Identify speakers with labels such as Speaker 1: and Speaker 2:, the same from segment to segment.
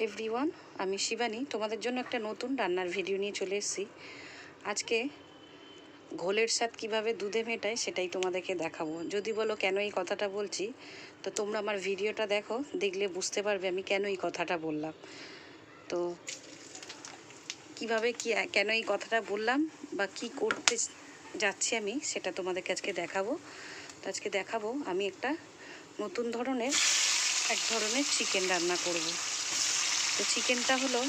Speaker 1: Everyone, আমি শিবানী তোমাদের জন্য একটা নতুন রান্নার ভিডিও নিয়ে চলে এসেছি। আজকে ঘোলের স্বাদ কীভাবে দুধে মেটায় সেটাই তোমাদেরকে দেখাবো। যদি বলো কেন এই কথাটা বলছি, তো তোমরা আমার ভিডিওটা দেখো, দেখলে বুঝতে পারবে আমি কেন এই কথাটা বললাম। তো কিভাবে কেন এই কথাটা বললাম বা কি করতে যাচ্ছি আমি সেটা তোমাদেরকে আজকে দেখাবো। তো আজকে দেখাবো আমি একটা নতুন ধরনের চিকেন রান্না করব। তো চিকেনটা হলো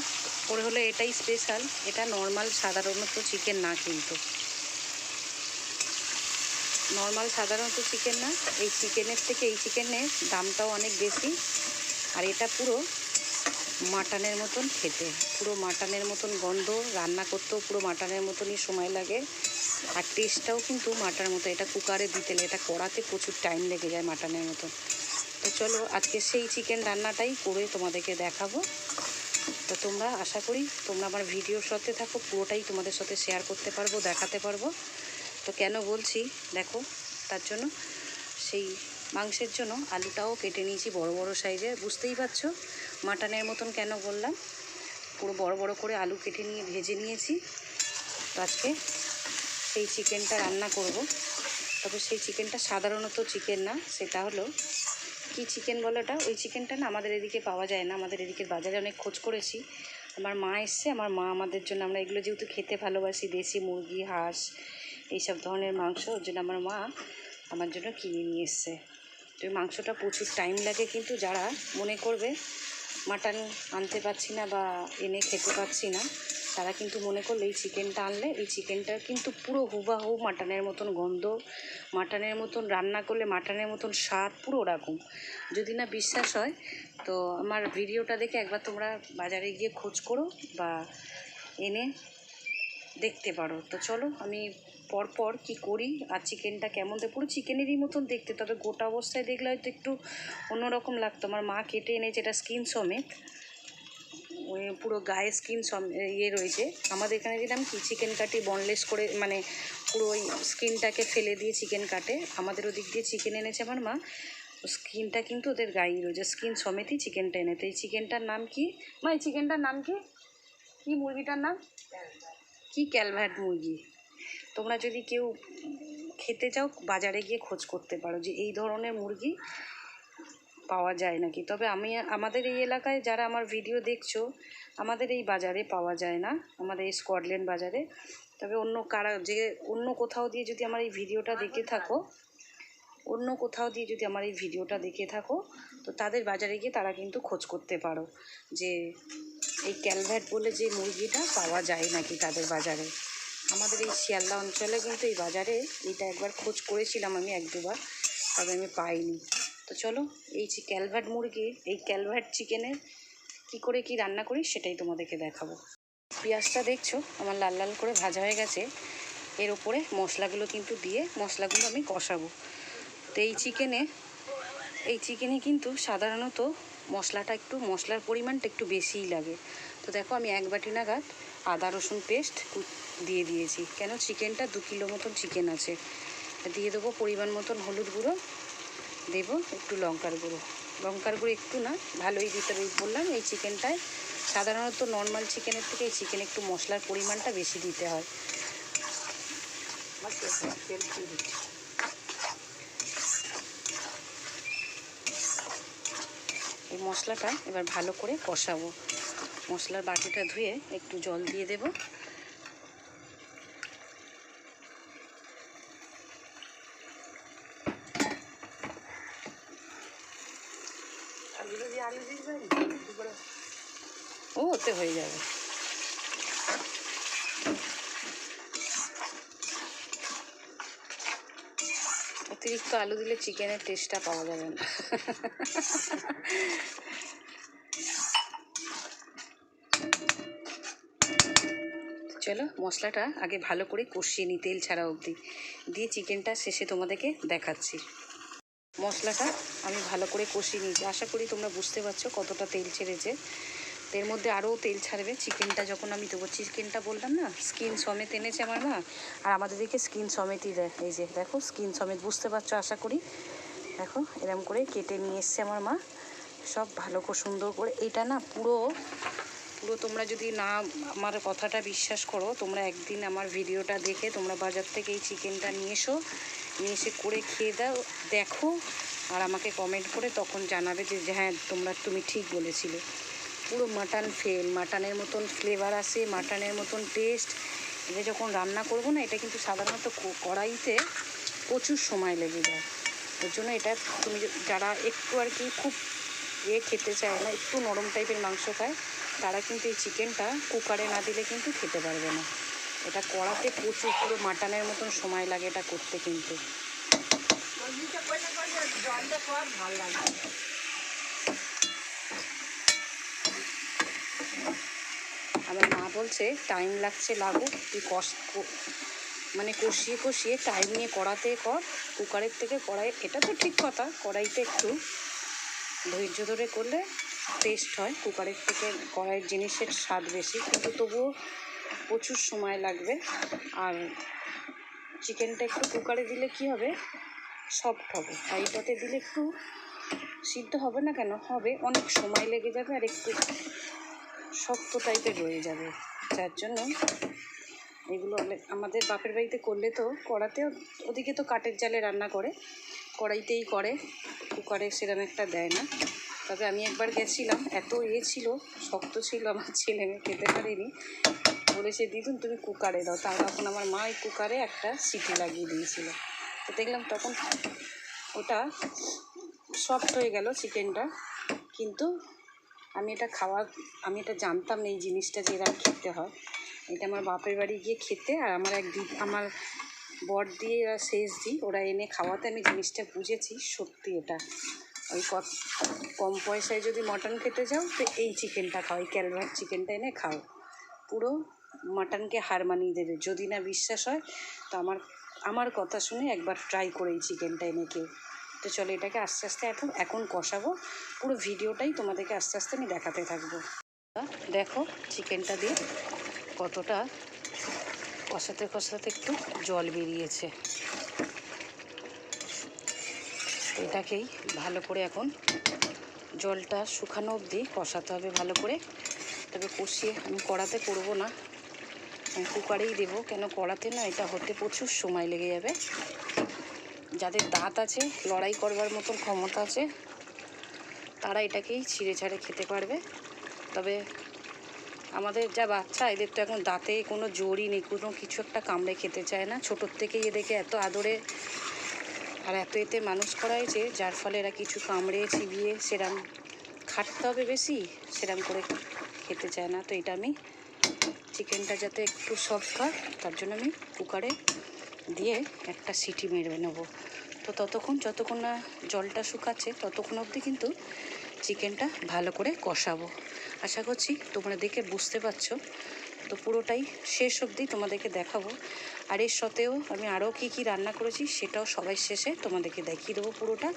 Speaker 1: এটাই স্পেশাল, এটা নর্মাল সাধারণত চিকেন না, কিন্তু সাধারণত চিকেন না। এই চিকেনের থেকে এই চিকেনের দামটাও অনেক বেশি। আর এটা পুরো মাটনের মতন খেতে, পুরো মাটনের মতন গন্ধ, রান্না করতেও পুরো মাটনের মতনই সময় লাগে। আর টেস্টটাও কিন্তু মাটনের মতো। এটা কুকারে দিতে, এটা কড়াতে প্রচুর টাইম লেগে যায় মাটনের মতন। তো চলো আজকে সেই চিকেন রান্নাটাই করে তোমাদেরকে দেখাবো। তো তোমরা আশা করি তোমরা আমার ভিডিওর সাথে থাকো, পুরোটাই তোমাদের সাথে শেয়ার করতে পারবো, দেখাতে পারবো। তো কেন বলছি দেখো, তার জন্য সেই মাংসের জন্য আলুটাও কেটে নিয়েছি বড় বড় সাইজের। বুঝতেই পারছো মাটনের মতন কেন বললাম, পুরো বড় বড় করে আলু কেটে নিয়ে ভেজে নিয়েছি। তো আজকে সেই চিকেনটা রান্না করব। তবে সেই চিকেনটা সাধারণত চিকেন না, সেটা হলো কি চিকেন বলে ওটা, ওই চিকেনটা না আমাদের এদিকে পাওয়া যায় না। আমাদের এদিকে বাজারে অনেক খোঁজ করেছি। আমার মা এসছে, আমার মা আমাদের জন্য, আমরা এগুলো যেহেতু খেতে ভালোবাসি, দেশি মুরগি, হাঁস, এইসব ধরনের মাংস, ওর জন্য আমার মা আমার জন্য কিনে নিয়ে এসছে। তো এই মাংসটা প্রচুর টাইম লাগে, কিন্তু যারা মনে করবে মাটন আনতে পারছি না বা এনে খেতে পারছি না, তারা কিন্তু মনে করলে এই চিকেনটা আনলে, এই চিকেনটার কিন্তু পুরো হুবাহু মাটনের মতন গন্ধ, মাটনের মতন রান্না করলে মাটনের মতন স্বাদ, পুরো ওরকম। যদি না বিশ্বাস হয় তো আমার ভিডিওটা দেখে একবার তোমরা বাজারে গিয়ে খোঁজ করো বা এনে দেখতে পারো। তো চলো আমি পরপর কি করি আর চিকেনটা কেমন, পুরো চিকেনেরই মতন দেখতে, তবে গোটা অবস্থায় দেখলে হয়তো একটু অন্যরকম লাগতো। আমার মা কেটে এনেছে এটা স্কিন সমেত, ওই পুরো গায়ে স্কিন রয়েছে। আমাদের এখানে দিলাম কি চিকেন কাটি বনলেস করে, মানে পুরো ওই স্কিনটাকে ফেলে দিয়ে চিকেন কাটে। আমাদের ওদিক দিয়ে চিকেন এনেছে আমার মা, স্কিনটা কিন্তু ওদের গায়ে রয়েছে, স্কিন সমেতই চিকেনটা এনে। তো এই চিকেনটার নাম কি মা, এই চিকেনটার নাম কি, কি মুরগিটার নাম কি? ক্যালভার্ট মুরগি। তোমরা যদি কেউ খেতে চাও বাজারে গিয়ে খোঁজ করতে পারো যে এই ধরনের মুরগি পাওয়া যায় নাকি। তবে আমাদের এই এলাকায় যারা আমার ভিডিও দেখছো, আমাদের এই বাজারে পাওয়া যায় না, আমাদের এই স্কটল্যান্ড বাজারে। তবে অন্য কোথাও দিয়ে যদি আমার এই ভিডিওটা দেখে থাকো, তো তাদের বাজারে গিয়ে তারা কিন্তু খোঁজ করতে পারো যে এই ক্যালভার্ট বলে যে মুরগিটা পাওয়া যায় নাকি তাদের বাজারে। আমাদের এই শিয়ালদা অঞ্চলে কিন্তু এই বাজারে এইটা একবার খোঁজ করেছিলাম আমি, এক দুবার, তবে আমি পাইনি। তো চলো এই যে ক্যালভার্ট মুরগি, এই ক্যালভার্ট চিকেনের কি করে কি রান্না করি সেটাই তোমাদেরকে দেখাবো। পেঁয়াজটা দেখছো আমার লাল লাল করে ভাজা হয়ে গেছে। এর ওপরে মশলাগুলো কিন্তু দিয়ে মশলাগুলো আমি কষাবো। তো এই চিকেনে কিন্তু সাধারণত মশলার পরিমাণটা একটু বেশিই লাগে। তো দেখো আমি 1 বাটি নাগাদ আদা রসুন পেস্ট দিয়ে দিয়েছি, কেন চিকেনটা 2 কিলো মতন চিকেন আছে। দিয়ে দেবো পরিমাণ মতন হলুদ গুঁড়ো, দেবো একটু লঙ্কার গুঁড়ো একটু না, ভালোই দিতে হবে। বললাম এই চিকেনটায় সাধারণত নর্মাল চিকেনের থেকে এই চিকেনে একটু মশলার পরিমাণটা বেশি দিতে হয়। এই মশলাটা এবার ভালো করে কষাবো। মশলার বাটিটা ধুয়ে একটু জল দিয়ে দেব। ওতে হয়ে যাবে। অতিরিক্ত আলু দিলে চিকেনের টেস্টটা পাওয়া যাবে না। চলো মশলাটা আগে ভালো করে কষিয়ে নিই তেল ছাড়া অবধি, দিয়ে চিকেনটা শেষে তোমাদেরকে দেখাচ্ছি। মশলাটা আমি ভালো করে কষিয়ে নিয়েছি, আশা করি তোমরা বুঝতে পারছো কতটা তেল ছেড়েছে। এর মধ্যে আরও তেল ছাড়বে চিকেনটা যখন আমি দেবো। চিকেনটা বললাম না স্কিন সমেত এনেছে আমার মা, আর আমাদের দিকে স্কিন সমেতই দেয়। এই যে দেখো স্কিন সমেত, বুঝতে পারছো আশা করি। দেখো এরম করে কেটে নিয়ে এসছে আমার মা। সব ভালো করে সুন্দর করে। এটা না পুরো পুরো তোমরা যদি না আমার কথাটা বিশ্বাস করো, তোমরা একদিন আমার ভিডিওটা দেখে তোমরা বাজার থেকে এই চিকেনটা নিয়ে এসে করে খেয়ে দাও, দেখো, আর আমাকে কমেন্ট করে তখন জানাবে যে হ্যাঁ তুমি ঠিক বলেছিলে। পুরো মাটনের মতন ফ্লেভার আসে, মাটনের মতন টেস্ট। এটা যখন রান্না করবো না, এটা কিন্তু সাধারণত কড়াইতে প্রচুর সময় লেগে যায়। ওর জন্য এটা তুমি যারা একটু আর কি খুব খেতে চায় না, একটু নরম টাইপের মাংস খায়, তারা কিন্তু এই চিকেনটা কুকারে না দিলে কিন্তু খেতে পারবে না। এটা কড়াতে প্রচুর পুরো মাটনের মতন সময় লাগে এটা করতে কিন্তু। আমার মা বলছে টাইম লাগছে লাগুক, তুই কষিয়ে টাইম নিয়ে কড়াতে কর, কুকারের থেকে কড়াই। এটা তো ঠিক কথা, কড়াইতে একটু ধৈর্য ধরে করলে টেস্ট হয়, কুকারের থেকে কড়াইয়ের জিনিসের স্বাদ বেশি, কিন্তু তবুও প্রচুর সময় লাগবে। আর চিকেনটা একটু কুকারে দিলে কি হবে, সফট হবে, আর এটাতে দিলে একটু সিদ্ধ হবে না কেন, হবে, অনেক সময় লেগে যাবে আর একটু শক্ত টাইপের রয়ে যাবে। যার জন্য এগুলো আমাদের বাপের বাড়িতে করলে তো কড়াতেও, ওদিকে তো কাঠের জালে রান্না করে, কড়াইতেই করে, কুকারে সেরকম একটা দেয় না। তবে আমি একবার গেছিলাম, এত ছিল, শক্ত ছিল, আমার ছেলে মেয়ে খেতে পারেনি, বলেছে দিদুন তুমি কুকারে দাও। তখন আমার মা ওই কুকারে একটা সিটি লাগিয়ে দিয়েছিল। তো দেখলাম তখন ওটা সফট হয়ে গেল চিকেনটা। কিন্তু আমি এটা জানতাম না এই জিনিসটা যে এরকম খেতে হয়। এটা আমার বাপের বাড়ি গিয়ে খেতে, আর আমার বর দিয়ে শেষ দিই, ওরা এনে খাওয়াতে আমি জিনিসটা বুঝেছি। সত্যি এটা ওই কম পয়সায় যদি মটন খেতে যাও তো এই চিকেনটা খাও, এই ক্যালভার চিকেনটা এনে খাও, পুরো মাটনকে হার মানিয়ে দেবে। যদি না বিশ্বাস হয় তো আমার কথা শুনে একবার ট্রাই করে এই চিকেনটা এনে কেউ। তো চলো এটাকে আস্তে আস্তে এখন কষাবো, পুরো ভিডিওটাই তোমাদেরকে আস্তে আস্তে আমি দেখাতে থাকবো। দেখো চিকেনটা দিয়ে কতটা কষাতে কষাতে একটু জল বেরিয়েছে। এটাকেই ভালো করে এখন জলটা শুকানো অবধি কষাতে হবে ভালো করে। তবে কষিয়ে আমি কড়াতে করবো না, আমি কুকারেই দেবো, কেন কড়াতে না এটা হতে প্রচুর সময় লেগে যাবে। যাদের দাঁত আছে, লড়াই করবার মতন ক্ষমতা আছে, তারা এটাকেই ছিঁড়ে ছাড়ে খেতে পারবে। তবে আমাদের যা বাচ্চা, এদের তো এখন দাঁতে কোনো জোরই নেই, কোনো কিছু একটা কামড়ে খেতে চায় না। ছোটোর থেকেই এদেরকে এত আদরে আর এত এতে মানুষ করা হয়েছে, যার ফলে এরা কিছু কামড়ে চিবিয়ে সেরম খাটতে হবে বেশি, সেরম করে খেতে চায় না। তো এটা আমি চিকেনটা যাতে একটু সফট হয়, তার জন্য আমি কুকারে দিয়ে একটা সিটি মেরে নেবো। তো যতক্ষণ না জলটা শুকাচ্ছে ততক্ষণ অবধি কিন্তু চিকেনটা ভালো করে কষাবো। আশা করছি তোমরা দেখে বুঝতে পারছো। তো পুরোটাই শেষ অবধি তোমাদেরকে দেখাবো। আর এর সাথেও আমি আরও কী রান্না করেছি সেটাও সবাই শেষে তোমাদেরকে দেখিয়ে দেবো পুরোটা,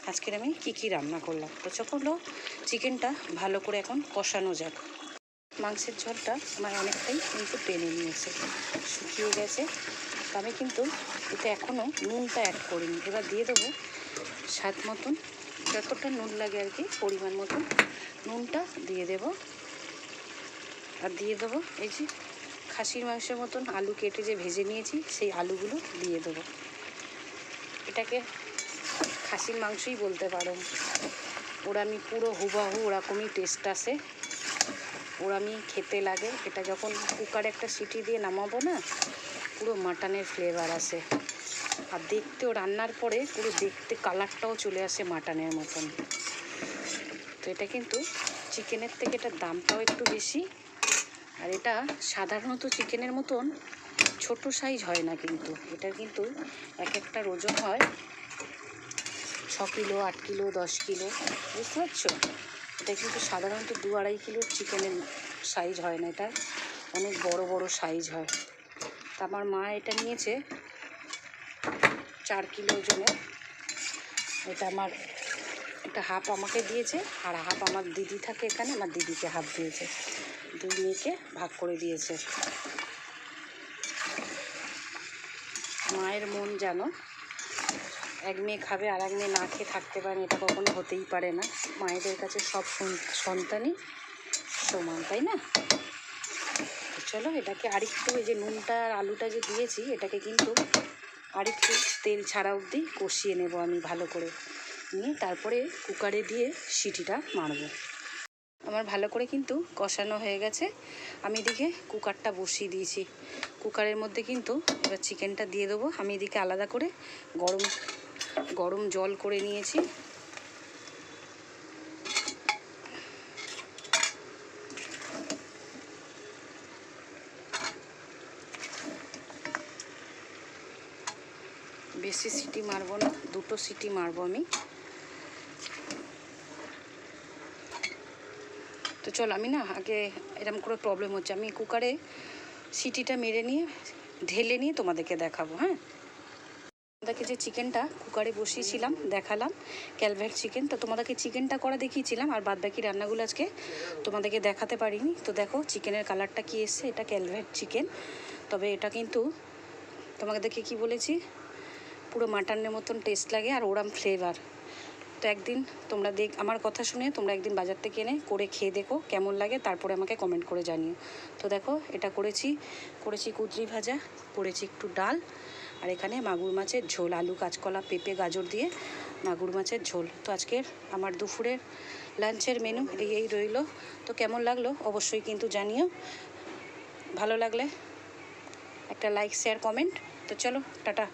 Speaker 1: আজকের আমি কী রান্না করলাম। তো চলো চিকেনটা ভালো করে এখন কষানো যাক। মাংসের ঝোলটা আমার অনেকটাই কিন্তু টেনে নিয়েছে, শুকিয়ে গেছে। তো আমি কিন্তু এতে এখনও নুনটা অ্যাড করিনি। এবার দিয়ে দেবো স্বাদ মতন, যতটা নুন লাগে আর কি পরিমাণ মতন নুনটা দিয়ে দেব। আর দিয়ে দেবো এই যে খাসির মাংসের মতন আলু কেটে যে ভেজে নিয়েছি, সেই আলুগুলো দিয়ে দেবো। এটাকে খাসির মাংসই বলতে পারো, ওরা আমি পুরো হুবাহু ওরকমই টেস্ট আসে, ওরমই খেতে লাগে। এটা যখন কুকারে একটা সিটি দিয়ে নামাবো না, পুরো মাটনের ফ্লেভার আসে। আর দেখতেও রান্নার পরে পুরো দেখতে কালারটাও চলে আসে মাটনের মতন। তো এটা কিন্তু চিকেনের থেকে এটার দামটাও একটু বেশি। আর এটা সাধারণত চিকেনের মতন ছোট সাইজ হয় না, কিন্তু এটার কিন্তু একটার ওজন হয় 6 কিলো, 8 কিলো, 10 কিলো, বুঝতে পারছো? এটা কিন্তু সাধারণত 2-2.5 কিলোর চিকেনের সাইজ হয় না, এটা অনেক বড় বড় সাইজ হয়। তা আমার মা এটা নিয়েছে 4 কিলো ওজনের। এটা হাফ আমাকে দিয়েছে, আর হাফ আমার দিদি থাকে এখানে, আমার দিদিকে হাফ দিয়েছে, 2 মেয়েকে ভাগ করে দিয়েছে। মায়ের মন জানো, এক মেয়ে খাবে আর এক মেয়ে না খেয়ে থাকতে পারে, এটা কখনো হতেই পারে না। মায়েদের কাছে সব সন্তানই সমান, তাই না? চলো এটাকে আরেকটু, এই যে নুনটা আর আলুটা যে দিয়েছি এটাকে কিন্তু আরেকটু তেল ছাড়া অবধি কষিয়ে নেব আমি ভালো করে, নিয়ে তারপরে কুকারে দিয়ে সিটিটা মারবো। আমার ভালো করে কিন্তু কষানো হয়ে গেছে। আমি এদিকে কুকারটা বসিয়ে দিয়েছি। কুকারের মধ্যে কিন্তু এবার চিকেনটা দিয়ে দেবো। আমি এদিকে আলাদা করে গরম জল করে নিয়েছি। বেশি সিটি মারবো না, 2টো সিটি মারবো আমি। তো চলো, আমি না আগে এরকম করে প্রবলেম হচ্ছে, আমি কুকারে সিটিটা মেরে নিয়ে ঢেলে নিয়ে তোমাদেরকে দেখাবো। হ্যাঁ, তোমাদেরকে যে চিকেনটা কুকারে বসিয়েছিলাম দেখালাম, ক্যালভেট চিকেন, তো তোমাদেরকে চিকেনটা করা দেখিয়েছিলাম, আর বাদ বাকি রান্নাগুলো আজকে তোমাদেরকে দেখাতে পারিনি। তো দেখো চিকেনের কালারটা কি এসছে, এটা ক্যালভেট চিকেন। তবে এটা কিন্তু তোমাদেরকে কি বলেছি, পুরো মাটনের মতন টেস্ট লাগে আর ওরম ফ্লেভার। তো একদিন তোমরা আমার কথা শুনে তোমরা একদিন বাজার থেকে এনে করে খেয়ে দেখো কেমন লাগে, তারপরে আমাকে কমেন্ট করে জানিও। তো দেখো এটা করেছি কুঁদরি ভাজা, করেছি একটু ডাল, আর এখানে মাগুর মাছের ঝোল, আলু কাঁচকলা পেঁপে গাজর দিয়ে মাগুর মাছের ঝোল। তো আজকের আমার দুপুরের লাঞ্চের মেনু এই রইলো। তো কেমন লাগলো অবশ্যই কিন্তু জানিও, ভালো লাগলে একটা লাইক শেয়ার কমেন্ট। তো চলো টাটা।